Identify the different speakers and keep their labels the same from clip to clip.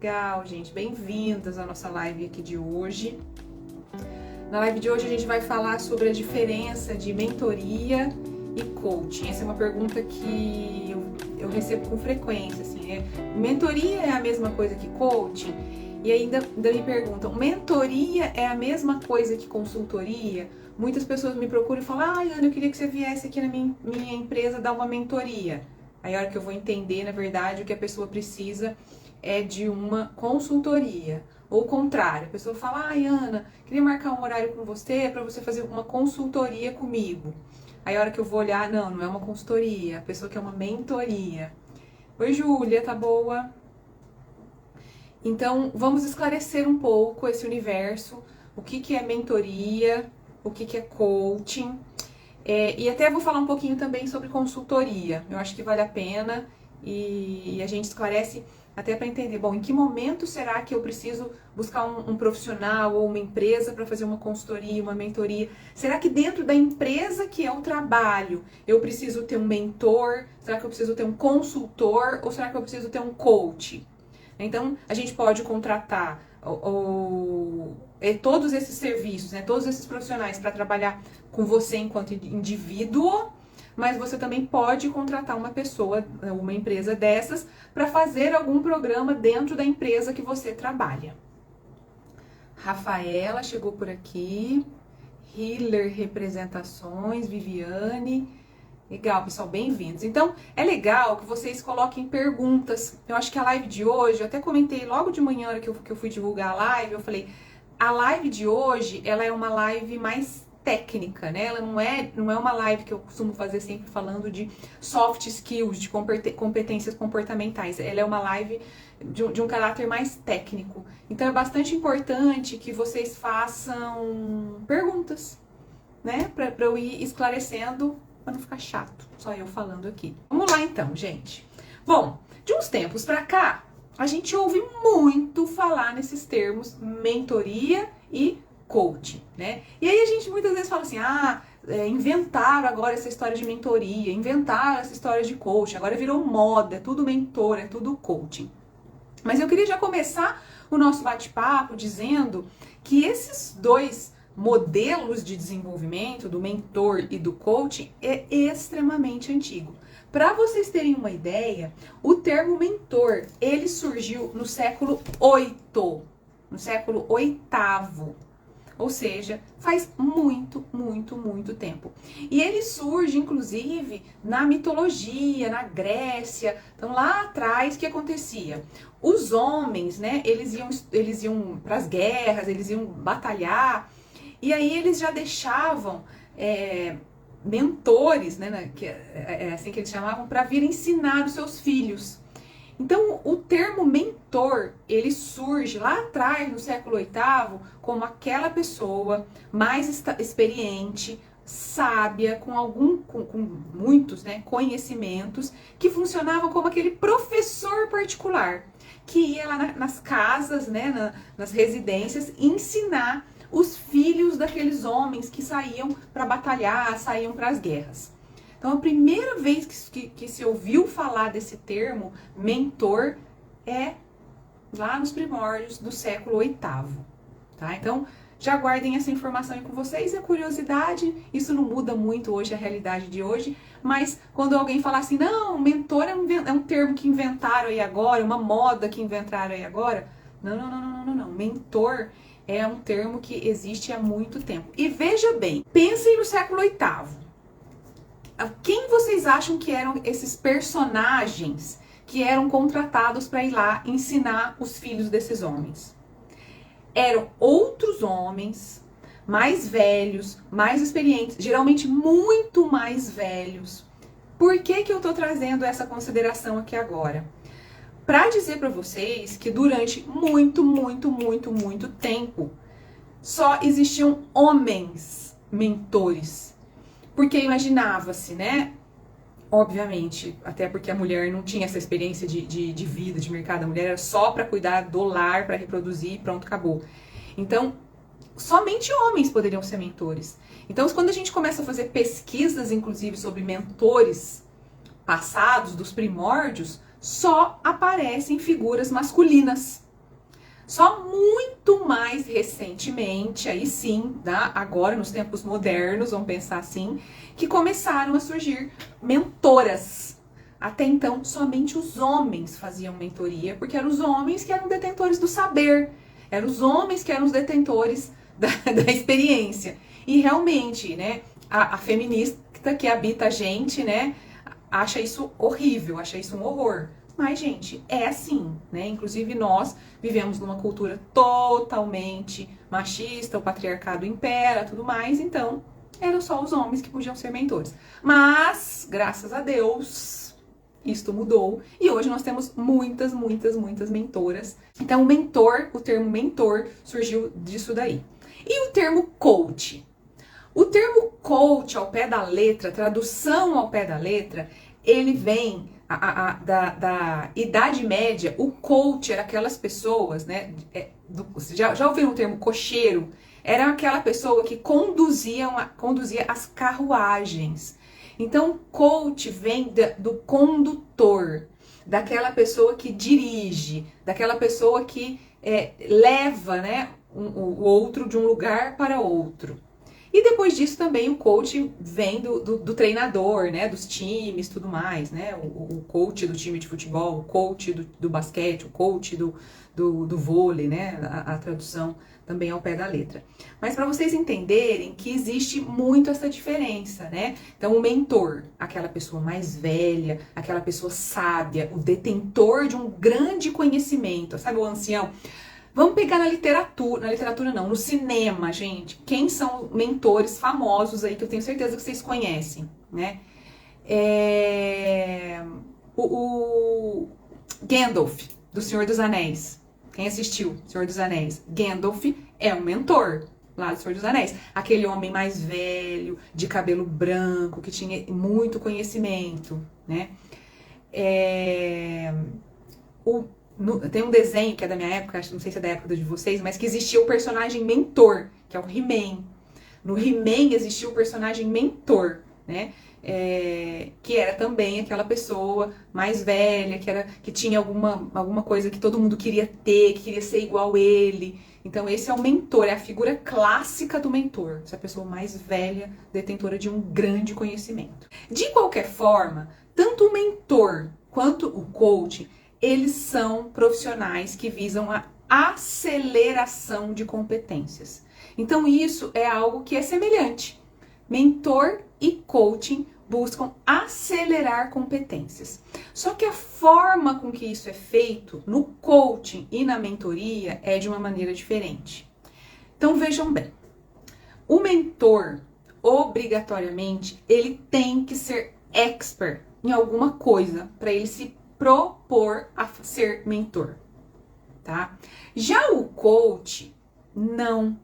Speaker 1: Legal, gente, bem-vindas à nossa live aqui de hoje. Na live de hoje a gente vai falar sobre a diferença de mentoria e coaching. Essa é uma pergunta que eu recebo com frequência, assim, mentoria é a mesma coisa que coaching? E ainda me perguntam, mentoria é a mesma coisa que consultoria? Muitas pessoas me procuram e falam, Ana, eu queria que você viesse aqui na minha empresa dar uma mentoria. Aí a hora que eu vou entender, na verdade, o que a pessoa precisa é de uma consultoria. Ou o contrário, a pessoa fala, Ana, queria marcar um horário com você para você fazer uma consultoria comigo. Aí a hora que eu vou olhar, não é uma consultoria, a pessoa quer uma mentoria. Oi, Júlia, tá boa? Então, vamos esclarecer um pouco esse universo, o que é mentoria, o que é coaching. E até vou falar um pouquinho também sobre consultoria. Eu acho que vale a pena e a gente esclarece até para entender, bom, em que momento será que eu preciso buscar um profissional ou uma empresa para fazer uma consultoria, uma mentoria? Será que dentro da empresa que é o trabalho, eu preciso ter um mentor? Será que eu preciso ter um consultor? Ou será que eu preciso ter um coach? Então, a gente pode contratar todos esses serviços, né, todos esses profissionais para trabalhar com você enquanto indivíduo, mas você também pode contratar uma pessoa, uma empresa dessas, para fazer algum programa dentro da empresa que você trabalha. Rafaela chegou por aqui, Healer Representações, Viviane. Legal, pessoal, bem-vindos. Então, é legal que vocês coloquem perguntas. Eu acho que a live de hoje, eu até comentei logo de manhã, hora que eu fui divulgar a live, eu falei, a live de hoje, ela é uma live mais técnica, né? Ela não é uma live que eu costumo fazer sempre falando de soft skills, de competências comportamentais. Ela é uma live de um caráter mais técnico. Então, é bastante importante que vocês façam perguntas, né? Para eu ir esclarecendo, para não ficar chato, só eu falando aqui. Vamos lá então, gente. Bom, de uns tempos para cá, a gente ouve muito falar nesses termos mentoria e coaching, né? E aí a gente muitas vezes fala assim, inventaram agora essa história de mentoria, inventaram essa história de coaching, agora virou moda, é tudo mentor, é tudo coaching. Mas eu queria já começar o nosso bate-papo dizendo que esses dois modelos de desenvolvimento, do mentor e do coaching, é extremamente antigo. Para vocês terem uma ideia, o termo mentor, ele surgiu no século VIII, no século VIII. Ou seja, faz muito, muito, muito tempo. E ele surge, inclusive, na mitologia, na Grécia. Então, lá atrás, o que acontecia? Os homens, né, eles iam para as guerras, eles iam batalhar, e aí eles já deixavam mentores, né, que é assim que eles chamavam, para vir ensinar os seus filhos. Então, o termo mentor, ele surge lá atrás, no século VIII, como aquela pessoa mais experiente, sábia, com muitos, né, conhecimentos, que funcionava como aquele professor particular, que ia lá nas casas, né, nas residências, ensinar os filhos daqueles homens que saíam para batalhar, saíam para as guerras. Então, a primeira vez que se ouviu falar desse termo, mentor, é lá nos primórdios do século VIII, tá? Então, já guardem essa informação aí com vocês, é curiosidade, isso não muda muito hoje, a realidade de hoje, mas quando alguém falar assim, não, mentor é um termo que inventaram aí agora, uma moda que inventaram aí agora, não, mentor é um termo que existe há muito tempo. E veja bem, pensem no século VIII. Quem vocês acham que eram esses personagens que eram contratados para ir lá ensinar os filhos desses homens? Eram outros homens, mais velhos, mais experientes, geralmente muito mais velhos. Por que eu estou trazendo essa consideração aqui agora? Para dizer para vocês que durante muito, muito, muito, muito tempo, só existiam homens mentores. Porque imaginava-se, né? Obviamente, até porque a mulher não tinha essa experiência de vida, de mercado. A mulher era só para cuidar do lar, para reproduzir e pronto, acabou. Então, somente homens poderiam ser mentores. Então, quando a gente começa a fazer pesquisas, inclusive, sobre mentores passados, dos primórdios, só aparecem figuras masculinas. Só muito mais recentemente, aí sim, tá? Agora nos tempos modernos, vamos pensar assim, que começaram a surgir mentoras. Até então, somente os homens faziam mentoria, porque eram os homens que eram detentores do saber, eram os homens que eram os detentores da experiência. E realmente, né, a feminista que habita a gente, né, acha isso horrível, acha isso um horror. Mas, gente, é assim, né? Inclusive nós vivemos numa cultura totalmente machista, o patriarcado impera, tudo mais, então eram só os homens que podiam ser mentores. Mas, graças a Deus, isto mudou e hoje nós temos muitas mentoras. Então, o termo mentor surgiu disso daí. E o termo coach? O termo coach ao pé da letra, tradução ao pé da letra, ele vem da Idade Média. O coach era aquelas pessoas, né? Já ouviram o termo cocheiro? Era aquela pessoa que conduzia as carruagens. Então, coach vem do condutor, daquela pessoa que dirige, daquela pessoa que leva, né, o outro de um lugar para outro. E depois disso também o coach vem do treinador, né, dos times, tudo mais, né, o coach do time de futebol, o coach do basquete, o coach do vôlei, né, a tradução também ao pé da letra. Mas para vocês entenderem que existe muito essa diferença, né? Então o mentor, aquela pessoa mais velha, aquela pessoa sábia, o detentor de um grande conhecimento, sabe, o ancião. Vamos pegar na literatura não, no cinema, gente. Quem são mentores famosos aí que eu tenho certeza que vocês conhecem, né? O Gandalf, do Senhor dos Anéis. Quem assistiu Senhor dos Anéis? Gandalf é um mentor lá do Senhor dos Anéis. Aquele homem mais velho, de cabelo branco, que tinha muito conhecimento, né? Tem um desenho que é da minha época, não sei se é da época de vocês, mas que existia o personagem mentor, que é o He-Man. No He-Man existia o personagem mentor, né? Que era também aquela pessoa mais velha, que tinha alguma coisa que todo mundo queria ter, que queria ser igual ele. Então esse é o mentor, é a figura clássica do mentor, essa pessoa mais velha, detentora de um grande conhecimento. De qualquer forma, tanto o mentor quanto o coach, eles são profissionais que visam a aceleração de competências. Então isso é algo que é semelhante. Mentor e coaching buscam acelerar competências. Só que a forma com que isso é feito no coaching e na mentoria é de uma maneira diferente. Então vejam bem, o mentor, obrigatoriamente, ele tem que ser expert em alguma coisa para ele se propor a ser mentor, tá? Já o coach, não.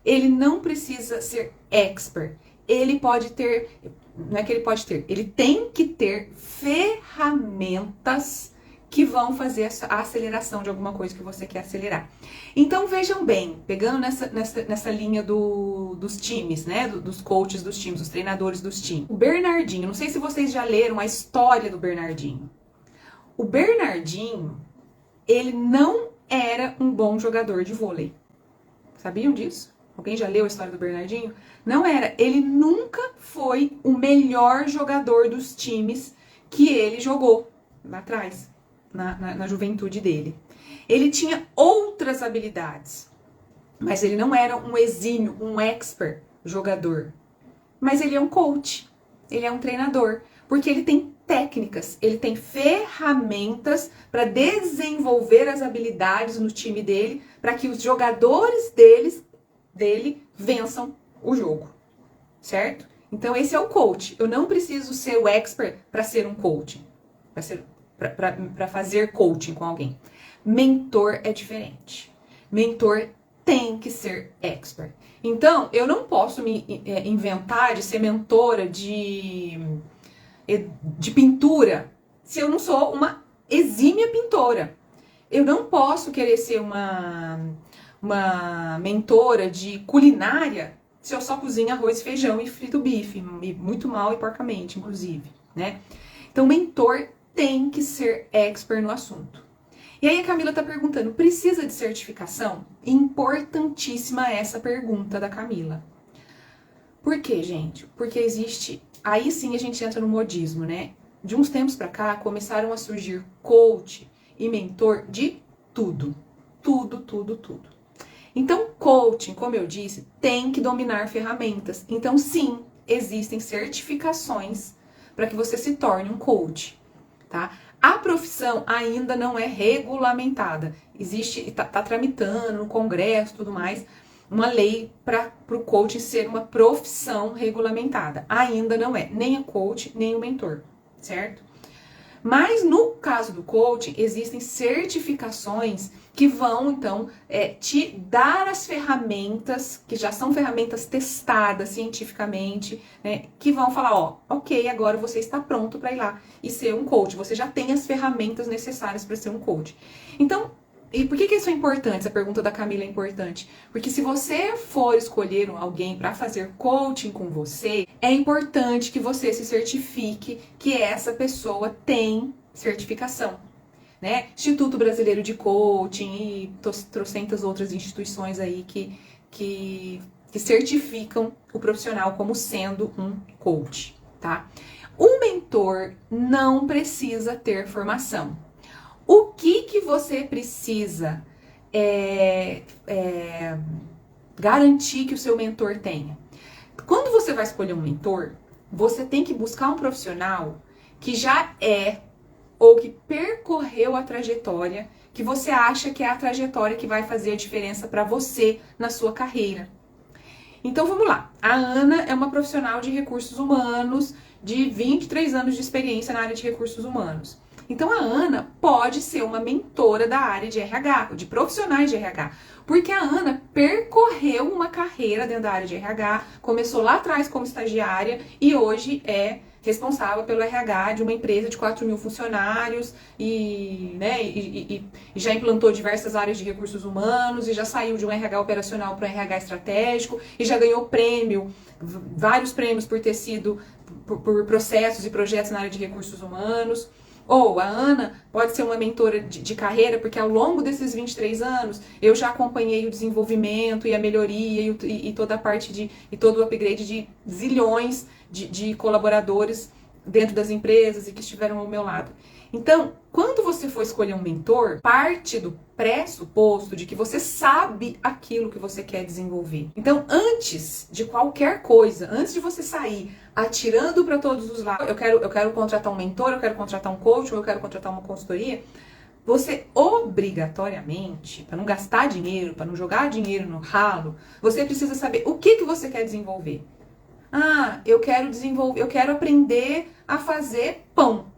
Speaker 1: Ele não precisa ser expert. Ele pode ter, não é que ele pode ter, ele tem que ter ferramentas que vão fazer a aceleração de alguma coisa que você quer acelerar. Então vejam bem, pegando nessa linha dos times, né, dos coaches dos times, dos treinadores dos times. O Bernardinho, não sei se vocês já leram a história do Bernardinho. O Bernardinho, ele não era um bom jogador de vôlei. Sabiam disso? Alguém já leu a história do Bernardinho? Não era. Ele nunca foi o melhor jogador dos times que ele jogou lá atrás, na juventude dele. Ele tinha outras habilidades, mas ele não era um exímio, um expert jogador. Mas ele é um coach, ele é um treinador, porque ele tem técnicas, ele tem ferramentas para desenvolver as habilidades no time dele, para que os jogadores dele vençam o jogo, certo? Então esse é o coach. Eu não preciso ser o expert para ser um coach, para fazer coaching com alguém. Mentor é diferente. Mentor tem que ser expert. Então eu não posso me inventar de ser mentora de pintura se eu não sou uma exímia pintora. Eu não posso querer ser uma mentora de culinária se eu só cozinho arroz, feijão e frito bife, muito mal e porcamente, inclusive, né? Então, mentor tem que ser expert no assunto. E aí a Camila tá perguntando, precisa de certificação? Importantíssima essa pergunta da Camila. Por quê, gente? Porque existe... Aí sim a gente entra no modismo, né? De uns tempos pra cá, começaram a surgir coach e mentor de tudo. Tudo, tudo, tudo. Então, coaching, como eu disse, tem que dominar ferramentas. Então, sim, existem certificações para que você se torne um coach, tá? A profissão ainda não é regulamentada. Existe, tá tramitando no Congresso e tudo mais, uma lei para o coach ser uma profissão regulamentada. Ainda não é, nem o coach, nem o mentor, certo? Mas no caso do coaching, existem certificações que vão, então, te dar as ferramentas, que já são ferramentas testadas cientificamente, né, que vão falar, ó, ok, agora você está pronto para ir lá e ser um coach. Você já tem as ferramentas necessárias para ser um coach. Então, e por que isso é importante? Essa pergunta da Camila é importante. Porque se você for escolher alguém para fazer coaching com você, é importante que você se certifique que essa pessoa tem certificação, né? Instituto Brasileiro de Coaching e trocentas outras instituições aí que certificam o profissional como sendo um coach, tá? O mentor não precisa ter formação. O que você precisa garantir que o seu mentor tenha? Quando você vai escolher um mentor, você tem que buscar um profissional que já ou que percorreu a trajetória que você acha que é a trajetória que vai fazer a diferença para você na sua carreira. Então vamos lá. A Ana é uma profissional de recursos humanos de 23 anos de experiência na área de recursos humanos. Então a Ana pode ser uma mentora da área de RH, de profissionais de RH, porque a Ana percorreu uma carreira dentro da área de RH, começou lá atrás como estagiária e hoje é responsável pelo RH de uma empresa de 4.000 funcionários e já implantou diversas áreas de recursos humanos e já saiu de um RH operacional para um RH estratégico e já ganhou vários prêmios por ter sido por processos e projetos na área de recursos humanos. Ou a Ana pode ser uma mentora de carreira, porque ao longo desses 23 anos eu já acompanhei o desenvolvimento e a melhoria e toda a parte e todo o upgrade de zilhões de colaboradores dentro das empresas e que estiveram ao meu lado. Então, quando você for escolher um mentor, parte do pressuposto de que você sabe aquilo que você quer desenvolver. Então, antes de qualquer coisa, antes de você sair atirando para todos os lados, eu quero contratar um mentor, eu quero contratar um coach, ou eu quero contratar uma consultoria, você obrigatoriamente, para não gastar dinheiro, para não jogar dinheiro no ralo, você precisa saber o que você quer desenvolver. Ah, eu quero aprender a fazer pão.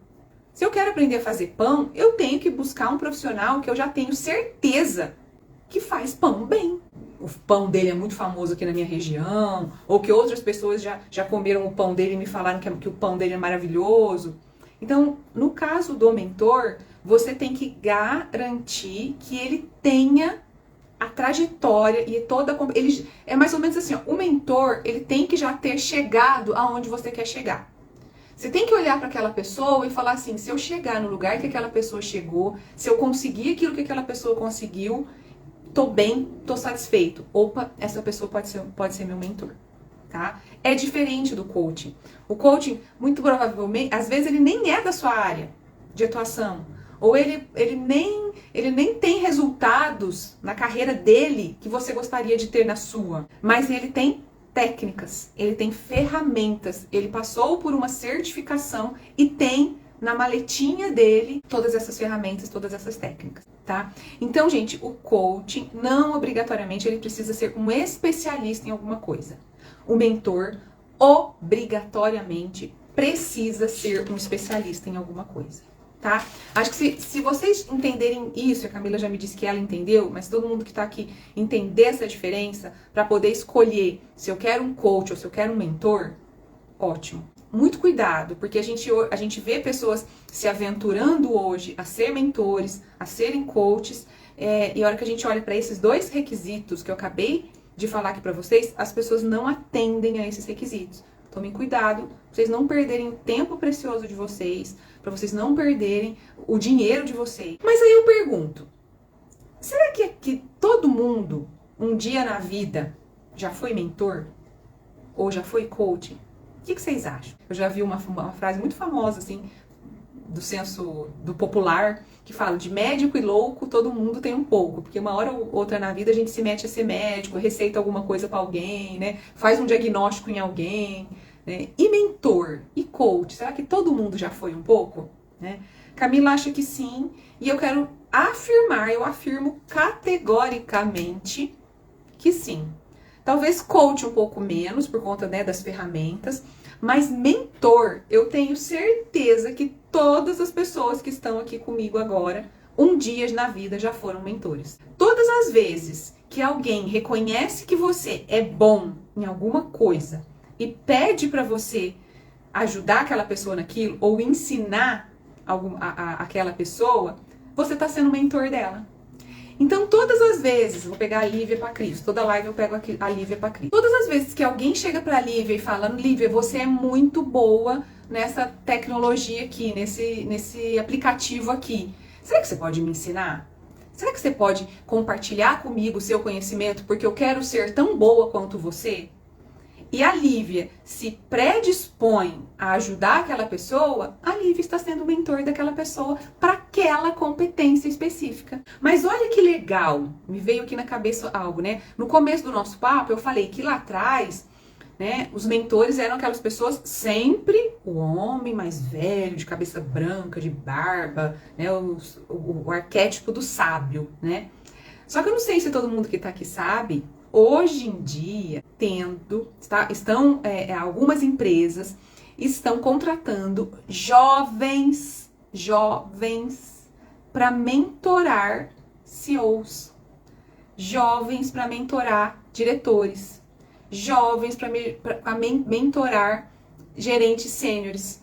Speaker 1: Se eu quero aprender a fazer pão, eu tenho que buscar um profissional que eu já tenho certeza que faz pão bem. O pão dele é muito famoso aqui na minha região, ou que outras pessoas já comeram o pão dele e me falaram que o pão dele é maravilhoso. Então, no caso do mentor, você tem que garantir que ele tenha a trajetória e toda... Ele, é mais ou menos assim, ó, o mentor, ele tem que já ter chegado aonde você quer chegar. Você tem que olhar para aquela pessoa e falar assim, se eu chegar no lugar que aquela pessoa chegou, se eu conseguir aquilo que aquela pessoa conseguiu, tô bem, tô satisfeito. Opa, essa pessoa pode ser meu mentor, tá? É diferente do coaching. O coaching, muito provavelmente, às vezes ele nem é da sua área de atuação. Ou ele nem tem resultados na carreira dele que você gostaria de ter na sua. Mas ele tem técnicas, ele tem ferramentas, ele passou por uma certificação e tem na maletinha dele todas essas ferramentas, todas essas técnicas, tá? Então, gente, o coaching não obrigatoriamente ele precisa ser um especialista em alguma coisa. O mentor obrigatoriamente precisa ser um especialista em alguma coisa, tá? Acho que se vocês entenderem isso, a Camila já me disse que ela entendeu, mas todo mundo que tá aqui entender essa diferença para poder escolher se eu quero um coach ou se eu quero um mentor, ótimo. Muito cuidado, porque a gente vê pessoas se aventurando hoje a ser mentores, a serem coaches, e a hora que a gente olha para esses dois requisitos que eu acabei de falar aqui para vocês, as pessoas não atendem a esses requisitos. Tomem cuidado, pra vocês não perderem o tempo precioso de vocês, para vocês não perderem o dinheiro de vocês. Mas aí eu pergunto, será que todo mundo, um dia na vida, já foi mentor? Ou já foi coaching? O que vocês acham? Eu já vi uma frase muito famosa, assim, do senso do popular, que fala de médico e louco, todo mundo tem um pouco. Porque uma hora ou outra na vida a gente se mete a ser médico, receita alguma coisa para alguém, né? Faz um diagnóstico em alguém, né? E mentor, e coach, será que todo mundo já foi um pouco? Né? Camila acha que sim, e eu quero afirmar, eu afirmo categoricamente que sim. Talvez coach um pouco menos, por conta, né, das ferramentas, mas mentor, eu tenho certeza que todas as pessoas que estão aqui comigo agora, um dia na vida já foram mentores. Todas as vezes que alguém reconhece que você é bom em alguma coisa e pede para você ajudar aquela pessoa naquilo ou ensinar aquela pessoa, você está sendo mentor dela. Então, todas as vezes, vou pegar a Lívia para Cristo, toda live eu pego a Lívia para Cristo. Todas as vezes que alguém chega para a Lívia e fala, Lívia, você é muito boa nessa tecnologia aqui, nesse aplicativo aqui. Será que você pode me ensinar? Será que você pode compartilhar comigo o seu conhecimento, porque eu quero ser tão boa quanto você? E a Lívia se predispõe a ajudar aquela pessoa, a Lívia está sendo o mentor daquela pessoa para aquela competência específica. Mas olha que legal, me veio aqui na cabeça algo, né? No começo do nosso papo eu falei que lá atrás, né, os mentores eram aquelas pessoas, sempre o homem mais velho, de cabeça branca, de barba, né, o arquétipo do sábio, né? Só que eu não sei se todo mundo que está aqui sabe. Hoje em dia, algumas empresas estão contratando jovens para mentorar CEOs, jovens para mentorar diretores, jovens para mentorar gerentes sêniores.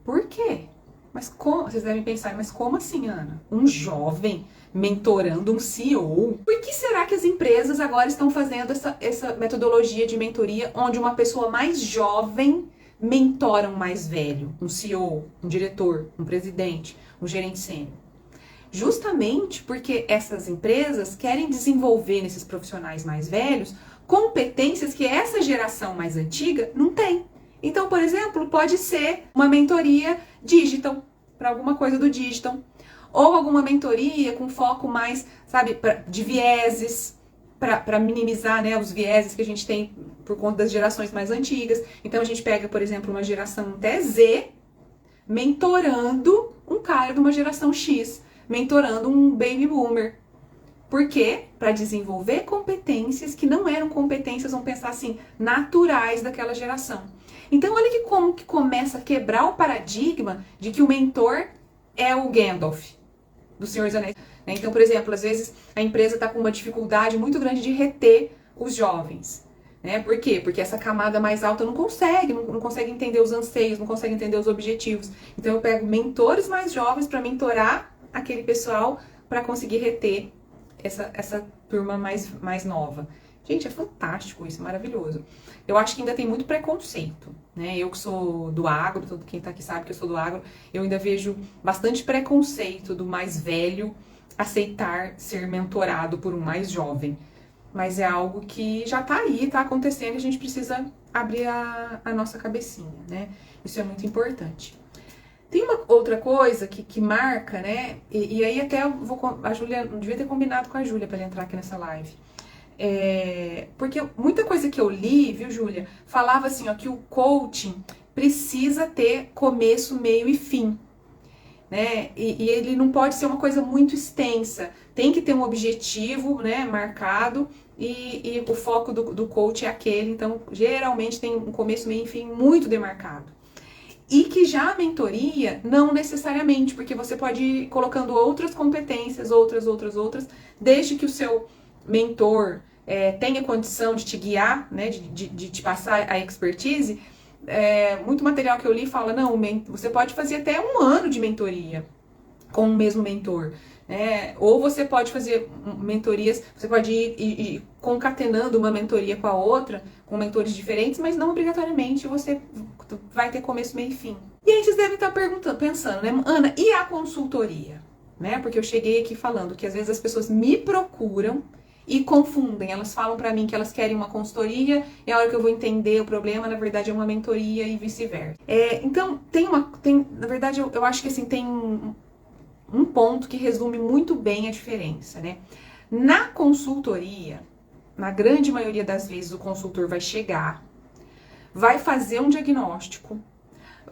Speaker 1: Por quê? Mas como? Vocês devem pensar, mas como assim, Ana? Um jovem mentorando um CEO? Por que será que as empresas agora estão fazendo essa metodologia de mentoria onde uma pessoa mais jovem mentora um mais velho, um CEO, um diretor, um presidente, um gerente sênior? Justamente porque essas empresas querem desenvolver nesses profissionais mais velhos competências que essa geração mais antiga não tem. Então, por exemplo, pode ser uma mentoria digital, para alguma coisa do digital. Ou alguma mentoria com foco mais, sabe, de vieses, para minimizar, né, os vieses que a gente tem por conta das gerações mais antigas. Então, a gente pega, por exemplo, uma geração até Z, mentorando um cara de uma geração X, mentorando um baby boomer. Por quê? Para desenvolver competências que não eram competências, vamos pensar assim, naturais daquela geração. Então, olha que como que começa a quebrar o paradigma de que o mentor é o Gandalf do Senhor dos Anéis. Então, por exemplo, às vezes a empresa está com uma dificuldade muito grande de reter os jovens. Né? Por quê? Porque essa camada mais alta não consegue entender os anseios, não consegue entender os objetivos. Então, eu pego mentores mais jovens para mentorar aquele pessoal para conseguir reter essa turma mais nova. Gente, é fantástico isso, maravilhoso. Eu acho que ainda tem muito preconceito, né? Eu que sou do agro, todo quem tá aqui sabe que eu sou do agro, eu ainda vejo bastante preconceito do mais velho aceitar ser mentorado por um mais jovem. Mas é algo que já tá aí, tá acontecendo e a gente precisa abrir a nossa cabecinha, né? Isso é muito importante. Tem uma outra coisa que marca, né? E aí até a Júlia, não devia ter combinado com a Júlia para ela entrar aqui nessa live. Porque muita coisa que eu li, viu, Júlia, falava assim, ó, que o coaching precisa ter começo, meio e fim, né? E ele não pode ser uma coisa muito extensa, tem que ter um objetivo, né, marcado, e o foco do coach é aquele, então geralmente tem um começo, meio e fim muito demarcado. E que já a mentoria, não necessariamente, porque você pode ir colocando outras competências, outras, desde que o seu mentor tenha condição de te guiar, né, de te passar a expertise. Muito material que eu li fala, não, você pode fazer até 1 ano de mentoria com o mesmo mentor. Ou você pode fazer mentorias, você pode ir concatenando uma mentoria com a outra, com mentores diferentes, mas não obrigatoriamente você vai ter começo, meio e fim. E aí vocês devem estar pensando, né, Ana, e a consultoria? Né? Porque eu cheguei aqui falando que às vezes as pessoas me procuram e confundem. Elas falam pra mim que elas querem uma consultoria e a hora que eu vou entender o problema, na verdade é uma mentoria e vice-versa. Então, na verdade, eu acho que assim, tem um ponto que resume muito bem a diferença, né? Na consultoria, na grande maioria das vezes, o consultor vai chegar, vai fazer um diagnóstico,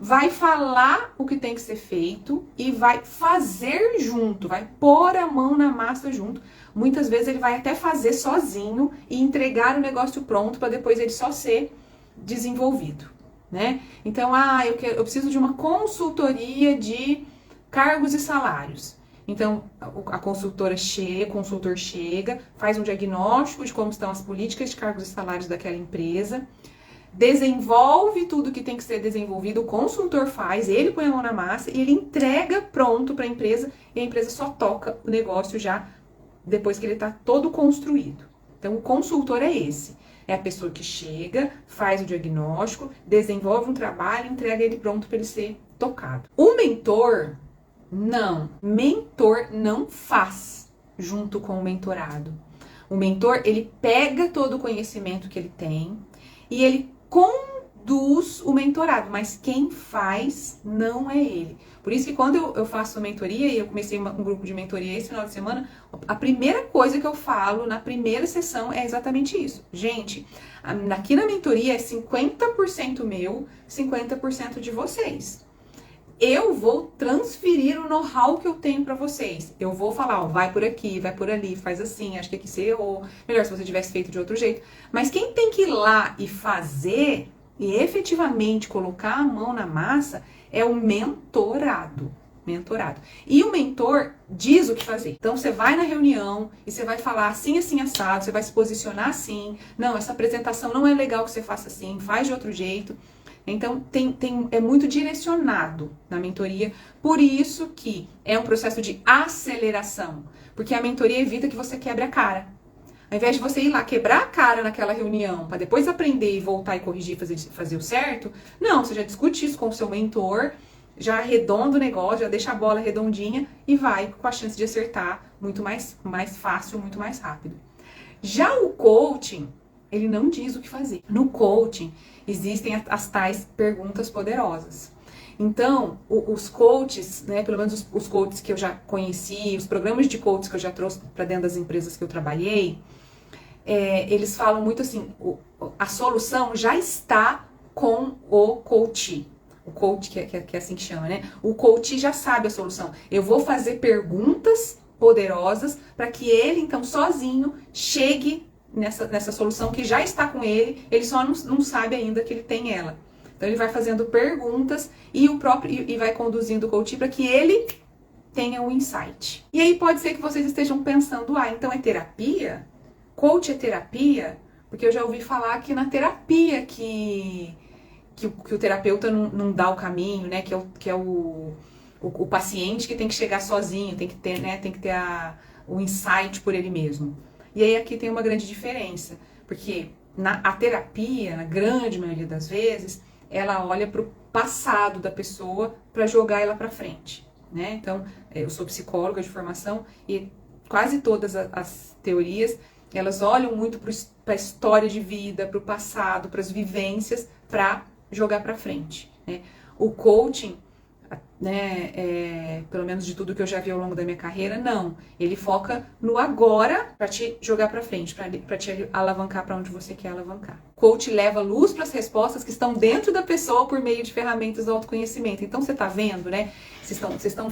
Speaker 1: vai falar o que tem que ser feito e vai fazer junto, vai pôr a mão na massa junto. Muitas vezes ele vai até fazer sozinho e entregar o negócio pronto para depois ele só ser desenvolvido, né? Então, eu preciso de uma consultoria de cargos e salários. Então, a consultor chega, faz um diagnóstico de como estão as políticas de cargos e salários daquela empresa, desenvolve tudo que tem que ser desenvolvido, o consultor faz, ele põe a mão na massa e ele entrega pronto para a empresa e a empresa só toca o negócio já depois que ele está todo construído. Então, o consultor é esse. É a pessoa que chega, faz o diagnóstico, desenvolve um trabalho e entrega ele pronto para ele ser tocado. O mentor, não. Mentor não faz junto com o mentorado. O mentor, ele pega todo o conhecimento que ele tem e ele conduz o mentorado, mas quem faz não é ele. Por isso que quando eu faço mentoria, e eu comecei um grupo de mentoria esse final de semana, a primeira coisa que eu falo na primeira sessão é exatamente isso. Gente, aqui na mentoria é 50% meu, 50% de vocês. Eu vou transferir o know-how que eu tenho para vocês. Eu vou falar, vai por aqui, vai por ali, faz assim, acho que aqui você errou. Melhor se você tivesse feito de outro jeito. Mas quem tem que ir lá e fazer e efetivamente colocar a mão na massa é o mentorado. E o mentor diz o que fazer. Então você vai na reunião e você vai falar assim, assim, assado, você vai se posicionar assim. Não, essa apresentação não é legal que você faça assim, faz de outro jeito. Então, é muito direcionado na mentoria, por isso que é um processo de aceleração, porque a mentoria evita que você quebre a cara. Ao invés de você ir lá quebrar a cara naquela reunião, para depois aprender e voltar e corrigir, fazer o certo, não, você já discute isso com o seu mentor, já arredonda o negócio, já deixa a bola redondinha e vai com a chance de acertar muito mais fácil, muito mais rápido. Já o coaching, ele não diz o que fazer. No coaching, existem as tais perguntas poderosas. Então, os coaches, né, pelo menos os coaches que eu já conheci, os programas de coaches que eu já trouxe para dentro das empresas que eu trabalhei, eles falam muito assim, a solução já está com o coach. O coach, que é assim que chama, né? O coach já sabe a solução. Eu vou fazer perguntas poderosas para que ele, então, sozinho, chegue nessa solução que já está com ele só não sabe ainda que ele tem ela. Então ele vai fazendo perguntas e vai conduzindo o coach para que ele tenha um insight. E aí pode ser que vocês estejam pensando, então é terapia? Coach é terapia? Porque eu já ouvi falar que na terapia que o terapeuta não dá o caminho, né? Que é o paciente que tem que chegar sozinho, tem que ter, né? Tem que ter o insight por ele mesmo. E aí aqui tem uma grande diferença, porque a terapia, na grande maioria das vezes, ela olha para o passado da pessoa para jogar ela para frente, né? Então, eu sou psicóloga de formação e quase todas as teorias, elas olham muito para a história de vida, para o passado, para as vivências, para jogar para frente, né? O coaching, né, pelo menos de tudo que eu já vi ao longo da minha carreira, não. Ele foca no agora para te jogar para frente, para te alavancar para onde você quer alavancar. Coach leva luz para as respostas que estão dentro da pessoa por meio de ferramentas do autoconhecimento. Então você tá vendo, né? Vocês estão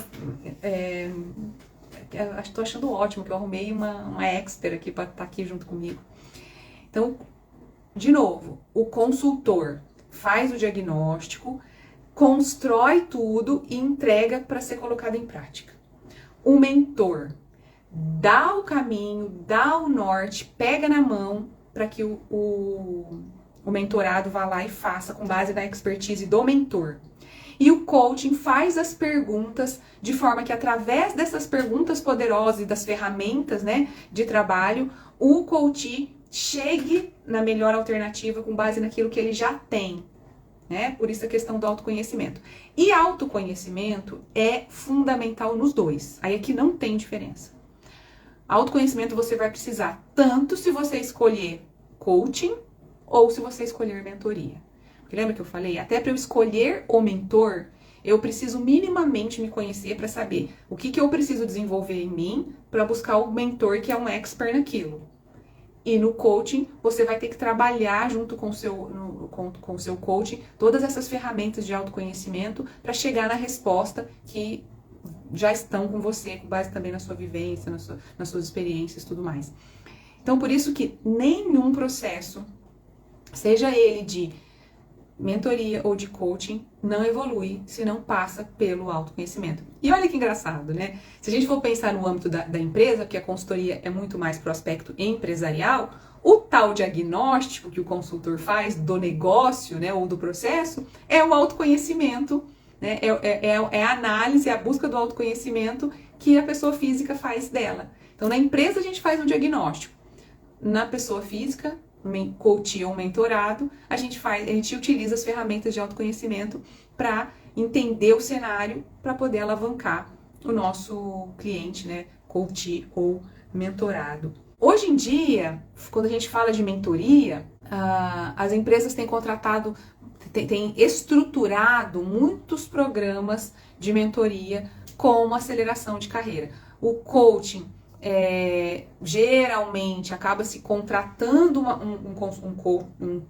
Speaker 1: estou achando ótimo que eu arrumei uma expert aqui para estar aqui junto comigo. Então, de novo, o consultor faz o diagnóstico, constrói tudo e entrega para ser colocado em prática. O mentor dá o caminho, dá o norte, pega na mão para que o mentorado vá lá e faça com base na expertise do mentor. E o coaching faz as perguntas de forma que, através dessas perguntas poderosas e das ferramentas, né, de trabalho, o coach chegue na melhor alternativa com base naquilo que ele já tem, né? Por isso a questão do autoconhecimento. E autoconhecimento é fundamental nos dois. Aí aqui não tem diferença. Autoconhecimento você vai precisar tanto se você escolher coaching ou se você escolher mentoria. Porque lembra que eu falei? Até para eu escolher o mentor, eu preciso minimamente me conhecer para saber o que eu preciso desenvolver em mim para buscar o mentor que é um expert naquilo. E no coaching, você vai ter que trabalhar junto com o seu coaching todas essas ferramentas de autoconhecimento para chegar na resposta que já estão com você, com base também na sua vivência, nas suas experiências e tudo mais. Então, por isso que nenhum processo, seja ele de mentoria ou de coaching, não evolui se não passa pelo autoconhecimento. E olha que engraçado, né? Se a gente for pensar no âmbito da empresa, porque a consultoria é muito mais pro aspecto empresarial, o tal diagnóstico que o consultor faz do negócio, né, ou do processo, é o autoconhecimento, né? É a análise, é a busca do autoconhecimento que a pessoa física faz dela. Então, na empresa a gente faz um diagnóstico. Na pessoa física, coach ou mentorado, a gente utiliza as ferramentas de autoconhecimento para entender o cenário, para poder alavancar o nosso cliente, né, coach ou mentorado. Hoje em dia, quando a gente fala de mentoria, as empresas têm contratado, têm estruturado muitos programas de mentoria com aceleração de carreira. O coaching geralmente acaba se contratando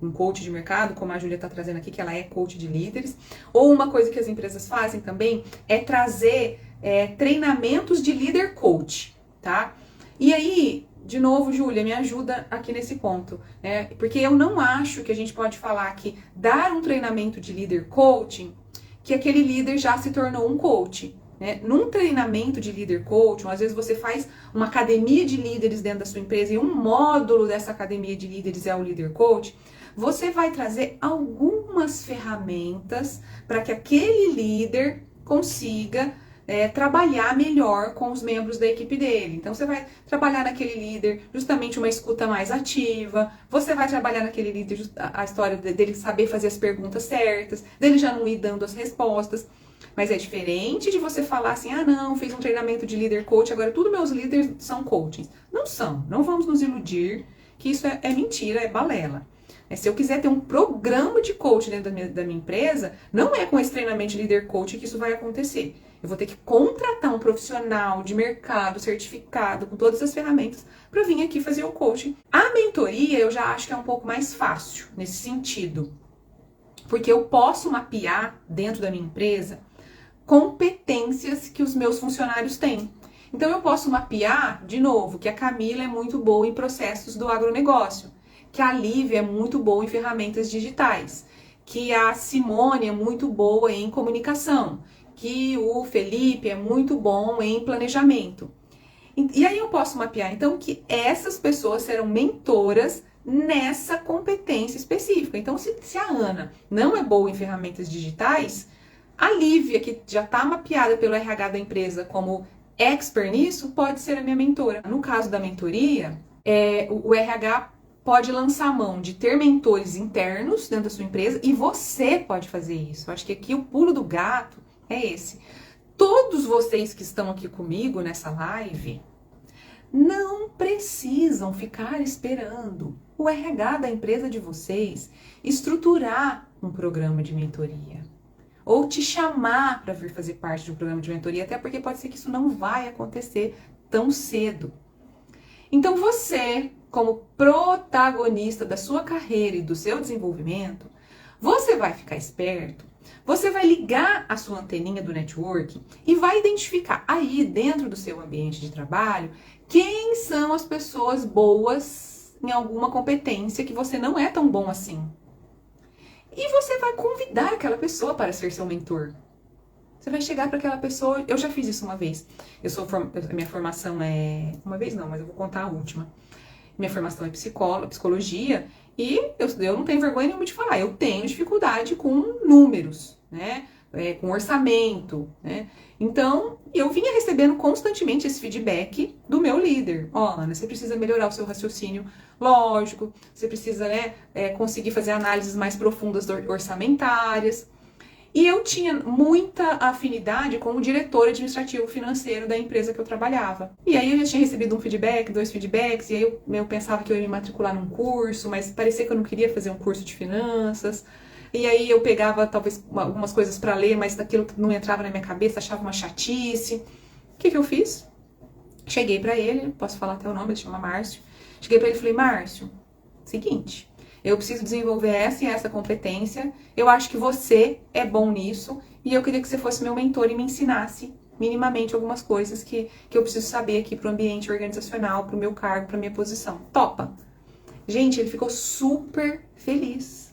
Speaker 1: um coach de mercado, como a Júlia está trazendo aqui, que ela é coach de líderes, ou uma coisa que as empresas fazem também é trazer treinamentos de líder coach, tá? E aí, de novo, Júlia, me ajuda aqui nesse ponto, né? Porque eu não acho que a gente pode falar que dar um treinamento de líder coaching, que aquele líder já se tornou um coach. Né? Num treinamento de líder coaching, às vezes você faz uma academia de líderes dentro da sua empresa e um módulo dessa academia de líderes é o líder coach, você vai trazer algumas ferramentas para que aquele líder consiga trabalhar melhor com os membros da equipe dele. Então você vai trabalhar naquele líder justamente uma escuta mais ativa, você vai trabalhar naquele líder a história dele saber fazer as perguntas certas, dele já não ir dando as respostas. Mas é diferente de você falar assim, não, fiz um treinamento de líder coach, agora todos meus líderes são coachings. Não são, não vamos nos iludir que isso é mentira, é balela. Se eu quiser ter um programa de coach dentro da minha empresa, não é com esse treinamento de líder coach que isso vai acontecer. Eu vou ter que contratar um profissional de mercado certificado, com todas as ferramentas, para vir aqui fazer o coaching. A mentoria eu já acho que é um pouco mais fácil nesse sentido. Porque eu posso mapear dentro da minha empresa competências que os meus funcionários têm. Então eu posso mapear, de novo, que a Camila é muito boa em processos do agronegócio, que a Lívia é muito boa em ferramentas digitais, que a Simone é muito boa em comunicação, que o Felipe é muito bom em planejamento. E aí eu posso mapear, então, que essas pessoas serão mentoras nessa competência específica. Então, se a Ana não é boa em ferramentas digitais, a Lívia, que já está mapeada pelo RH da empresa como expert nisso, pode ser a minha mentora. No caso da mentoria, o RH pode lançar a mão de ter mentores internos dentro da sua empresa e você pode fazer isso. Eu acho que aqui o pulo do gato é esse. Todos vocês que estão aqui comigo nessa live não precisam ficar esperando o RH da empresa de vocês estruturar um programa de mentoria. Ou te chamar para vir fazer parte de um programa de mentoria, até porque pode ser que isso não vai acontecer tão cedo. Então você, como protagonista da sua carreira e do seu desenvolvimento, você vai ficar esperto, você vai ligar a sua anteninha do networking e vai identificar aí dentro do seu ambiente de trabalho quem são as pessoas boas em alguma competência que você não é tão bom assim. E você vai convidar aquela pessoa para ser seu mentor. Você vai chegar para aquela pessoa... Eu já fiz isso uma vez. Minha formação é... Uma vez não, mas eu vou contar a última. Minha formação é psicologia. E eu não tenho vergonha nenhuma de falar. Eu tenho dificuldade com números, né? com orçamento, né? Então, eu vinha recebendo constantemente esse feedback do meu líder. Ó, Ana, você precisa melhorar o seu raciocínio lógico, você precisa, né, conseguir fazer análises mais profundas orçamentárias. E eu tinha muita afinidade com o diretor administrativo financeiro da empresa que eu trabalhava. E aí eu já tinha recebido um feedback, 2 feedbacks, e aí eu pensava que eu ia me matricular num curso, mas parecia que eu não queria fazer um curso de finanças. E aí eu pegava talvez algumas coisas para ler, mas daquilo não entrava na minha cabeça, achava uma chatice. O que eu fiz? Cheguei para ele, posso falar até o nome, ele chama Márcio. Cheguei para ele e falei: Márcio, seguinte, eu preciso desenvolver essa e essa competência, eu acho que você é bom nisso, e eu queria que você fosse meu mentor e me ensinasse minimamente algumas coisas que eu preciso saber aqui para o ambiente organizacional, para o meu cargo, para minha posição. Topa? Gente, ele ficou super feliz.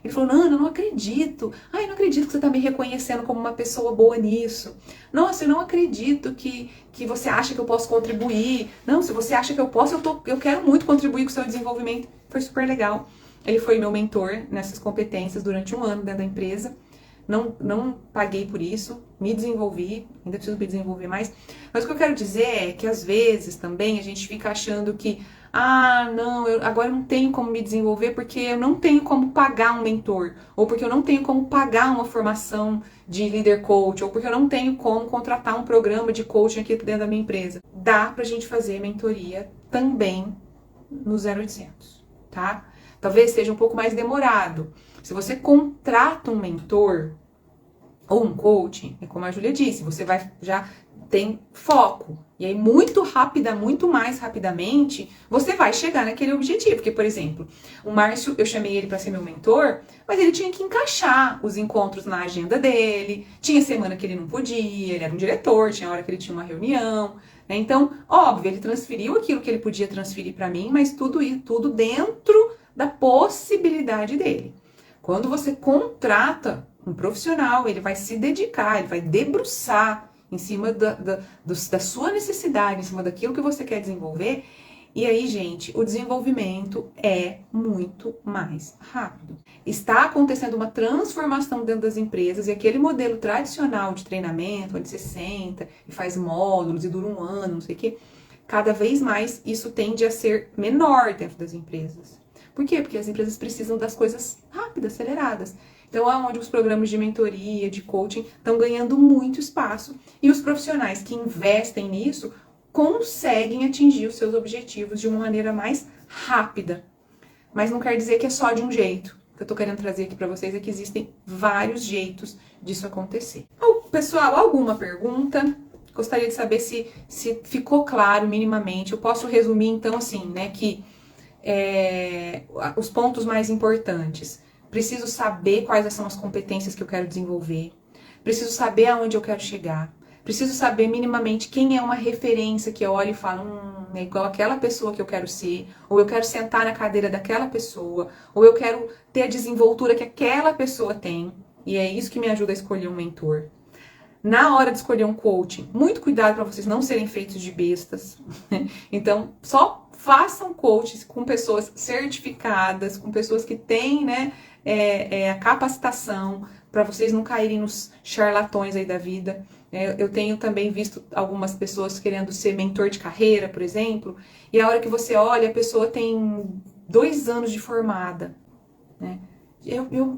Speaker 1: Ele falou: Nana, eu não acredito. Ai, eu não acredito que você está me reconhecendo como uma pessoa boa nisso. Nossa, eu não acredito que você acha que eu posso contribuir. Não, se você acha que eu posso, eu quero muito contribuir com o seu desenvolvimento. Foi super legal. Ele foi meu mentor nessas competências durante 1 ano dentro da empresa. Não paguei por isso, me desenvolvi, ainda preciso me desenvolver mais. Mas o que eu quero dizer é que às vezes também a gente fica achando que não, agora eu não tenho como me desenvolver porque eu não tenho como pagar um mentor, ou porque eu não tenho como pagar uma formação de líder coach, ou porque eu não tenho como contratar um programa de coaching aqui dentro da minha empresa. Dá pra gente fazer mentoria também no 0800, tá? Talvez seja um pouco mais demorado. Se você contrata um mentor ou um coach, é como a Júlia disse, você já tem foco. E aí, muito mais rapidamente, você vai chegar naquele objetivo. Porque, por exemplo, o Márcio, eu chamei ele para ser meu mentor, mas ele tinha que encaixar os encontros na agenda dele. Tinha semana que ele não podia, ele era um diretor, tinha hora que ele tinha uma reunião, né? Então, óbvio, ele transferiu aquilo que ele podia transferir para mim, mas tudo dentro da possibilidade dele. Quando você contrata um profissional, ele vai se dedicar, ele vai debruçar em cima da sua necessidade, em cima daquilo que você quer desenvolver. E aí, gente, o desenvolvimento é muito mais rápido. Está acontecendo uma transformação dentro das empresas e aquele modelo tradicional de treinamento, onde você senta e faz módulos e dura 1 ano, não sei o quê, cada vez mais isso tende a ser menor dentro das empresas. Por quê? Porque as empresas precisam das coisas rápidas, aceleradas. Então, é onde os programas de mentoria, de coaching, estão ganhando muito espaço. E os profissionais que investem nisso conseguem atingir os seus objetivos de uma maneira mais rápida. Mas não quer dizer que é só de um jeito. O que eu estou querendo trazer aqui para vocês é que existem vários jeitos disso acontecer. Pessoal, alguma pergunta? Gostaria de saber se ficou claro minimamente. Eu posso resumir, então, assim, né, que os pontos mais importantes. Preciso saber quais são as competências que eu quero desenvolver. Preciso saber aonde eu quero chegar. Preciso saber minimamente quem é uma referência que eu olho e falo, é igual aquela pessoa que eu quero ser, ou eu quero sentar na cadeira daquela pessoa, ou eu quero ter a desenvoltura que aquela pessoa tem. E é isso que me ajuda a escolher um mentor. Na hora de escolher um coaching, muito cuidado para vocês não serem feitos de bestas. Então, só façam coaches com pessoas certificadas, com pessoas que têm, né, a capacitação, para vocês não caírem nos charlatões aí da vida. Eu tenho também visto algumas pessoas querendo ser mentor de carreira, por exemplo, e a hora que você olha, a pessoa tem 2 anos de formada, né?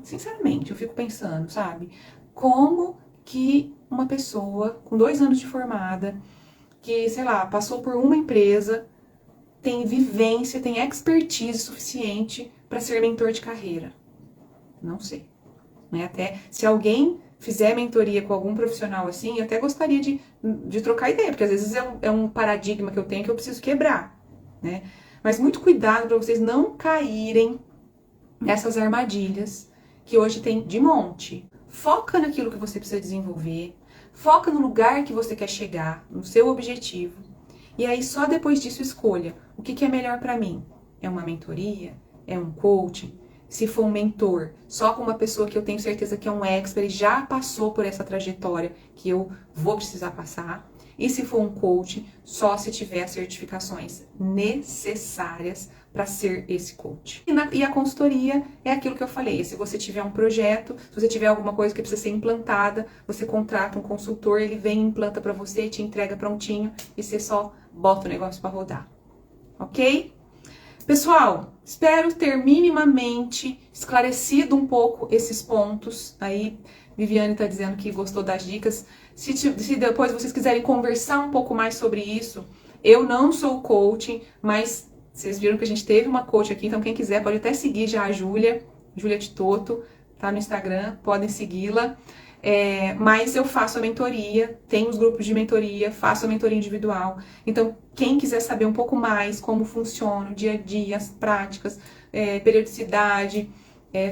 Speaker 1: Sinceramente, eu fico pensando, sabe? Como que uma pessoa com 2 anos de formada, que, sei lá, passou por uma empresa, tem vivência, tem expertise suficiente para ser mentor de carreira? Não sei. Né? Até se alguém fizer mentoria com algum profissional assim, eu até gostaria de trocar ideia, porque às vezes é um paradigma que eu tenho que eu preciso quebrar, né? Mas muito cuidado para vocês não caírem nessas armadilhas que hoje tem de monte. Foca naquilo que você precisa desenvolver, foca no lugar que você quer chegar, no seu objetivo, e aí só depois disso escolha o que é melhor para mim. É uma mentoria? É um coaching? Se for um mentor, só com uma pessoa que eu tenho certeza que é um expert e já passou por essa trajetória que eu vou precisar passar. E se for um coach, só se tiver as certificações necessárias para ser esse coach. E a consultoria é aquilo que eu falei, se você tiver um projeto, se você tiver alguma coisa que precisa ser implantada, você contrata um consultor, ele vem, implanta para você, te entrega prontinho e você só bota o negócio para rodar, ok? Pessoal, espero ter minimamente esclarecido um pouco esses pontos. Aí, Viviane está dizendo que gostou das dicas. Se depois vocês quiserem conversar um pouco mais sobre isso, eu não sou coaching, mas vocês viram que a gente teve uma coach aqui, então quem quiser pode até seguir já a Júlia Titoto, tá no Instagram, podem segui-la. Mas eu faço a mentoria, tenho os grupos de mentoria, faço a mentoria individual. Então, quem quiser saber um pouco mais como funciona o dia a dia, as práticas, periodicidade,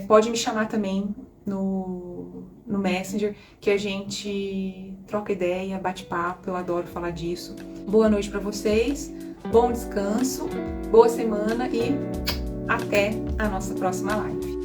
Speaker 1: pode me chamar também no Messenger, que a gente troca ideia, bate papo, eu adoro falar disso. Boa noite para vocês, bom descanso, boa semana e até a nossa próxima live.